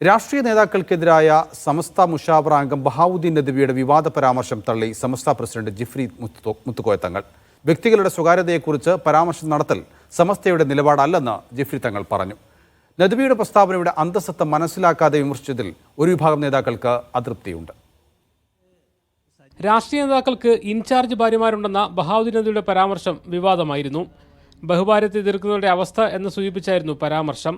രാഷ്ട്രീയ നേതാക്കൾക്കെതിരായ സമസ്ത മുഷാവറ അംഗം ബഹാവുദ്ദീൻ നദ്വിയുടെ വിവാദ പരാമർശം തള്ളി സമസ്ത പ്രസിഡന്റ് ജിഫ്രി മുത്തുക്കോയ തങ്ങൾ. വ്യക്തികളുടെ സ്വകാര്യതയെക്കുറിച്ച് പരാമർശം നടത്തൽ സമസ്തയുടെ നിലപാടല്ലെന്ന് ജിഫ്രി തങ്ങൾ പറഞ്ഞു. നദ്വിയുടെ പ്രസ്താവനയുടെ അന്തസത്ത മനസ്സിലാക്കാതെ വിമർശിച്ചതിൽ ഒരു വിഭാഗം നേതാക്കൾക്ക് അതൃപ്തിയുണ്ട്. രാഷ്ട്രീയ നേതാക്കൾക്ക് ഇൻചാർജ് ഭാര്യമാരുണ്ടെന്ന ബഹാവുദ്ദീൻ നദ്വിയുടെ പരാമർശം വിവാദമായിരുന്നു. ബഹുഭാര്യത്തെ എതിർക്കുന്നവരുടെ അവസ്ഥ എന്ന് സൂചിപ്പിച്ചായിരുന്നു പരാമർശം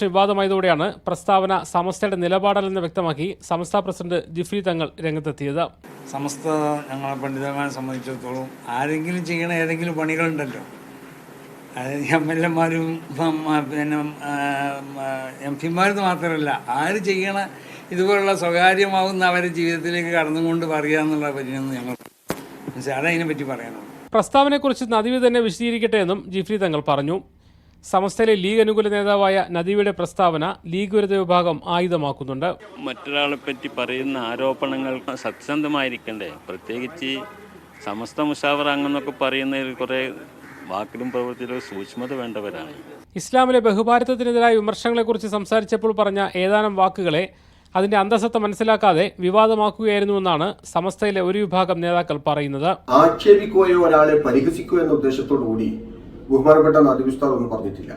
വിവാദമായതോടെയാണ് പ്രസ്താവന സമസ്തയുടെ നിലപാടല്ലെന്ന് വ്യക്തമാക്കി സമസ്ത പ്രസിഡന്റ് ജിഫ്രി തങ്ങൾ രംഗത്തെത്തിയത്. സമസ്ത ഞങ്ങളെ പണ്ഡിതന്മാരെ സംബന്ധിച്ചിടത്തോളം ആരെങ്കിലും ചെയ്യണ ഏതെങ്കിലും പണികളുണ്ടല്ലോ, അതായത് MLA മാരും പിന്നെ MP മാരെന്ന് മാത്രമല്ല, ആര് ചെയ്യണ ഇതുപോലുള്ള സ്വകാര്യമാവുന്ന അവരുടെ ജീവിതത്തിലേക്ക് കടന്നുകൊണ്ട് പറയുക എന്നുള്ള പരിചയം ഞങ്ങൾ അതതിനെ പറ്റി പറയാനുള്ളൂ. പ്രസ്താവനയെക്കുറിച്ച് നദ്വി തന്നെ വിശദീകരിക്കട്ടെ എന്നും ജിഫ്രി തങ്ങൾ പറഞ്ഞു. സമസ്തയിലെ ലീഗ് അനുകൂല നേതാവായ നദ്വിയുടെ പ്രസ്താവന ലീഗ് വിരുദ്ധ വിഭാഗം ആയുധമാക്കുന്നുണ്ട്. മറ്റൊരാളെ പറ്റി പറയുന്ന ആരോപണങ്ങൾ സത്യസന്ധമായിരിക്കണ്ടേ? പ്രത്യേകിച്ച് സമസ്ത മുഷാവറ അങ്ങനെയൊക്കെ പറയുന്നതിൽ കുറേ വാക്കിലും പ്രവൃത്തിയിലും സൂക്ഷ്മത വേണ്ടവരാണ്. ഇസ്ലാമിലെ ബഹുഭാരതത്തിനെതിരായ വിമർശനങ്ങളെക്കുറിച്ച് സംസാരിച്ചപ്പോൾ പറഞ്ഞ ഏതാനും വാക്കുകളെ അതിന്റെ അന്തസത്ത മനസ്സിലാക്കാതെ വിവാദമാക്കുകയായിരുന്നുവെന്നാണ് സമസ്തയിലെ ഒരു വിഭാഗം നേതാക്കൾ പറയുന്നത്. ആക്ഷേപിക്കുകയോ ഒരാളെ പരിഹസിക്കുകയോ എന്ന ഉദ്ദേശത്തോടുകൂടി ബഹുമാനപ്പെട്ട നദ്വി ഉസ്താദ് ഒന്നും പറഞ്ഞിട്ടില്ല.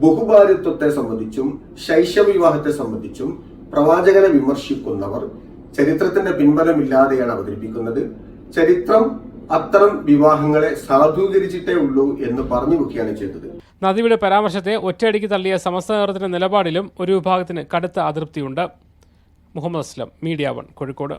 ബഹുഭാര്യത്വത്തെ സംബന്ധിച്ചും ശൈശവ വിവാഹത്തെ സംബന്ധിച്ചും പ്രവാചകനെ വിമർശിക്കുന്നവർ ചരിത്രത്തിന്റെ പിൻബലമില്ലാതെയാണ് അവതരിപ്പിക്കുന്നത്. ചരിത്രം അത്തരം വിവാഹങ്ങളെ സാധൂകരിച്ചിട്ടേ ഉള്ളൂ എന്ന് പറഞ്ഞു വെക്കുകയാണ് ചെയ്തത്. നദ്വിയുടെ പരാമർശത്തെ ഒറ്റയടിക്ക് തള്ളിയ സമസ്ത നേതൃത്വത്തിന്റെ നിലപാടിലും ഒരു വിഭാഗത്തിന് കടുത്ത അതൃപ്തിയുണ്ട്. മുഹമ്മദ് അസ്ലം, മീഡിയ 1, കോഴിക്കോട്.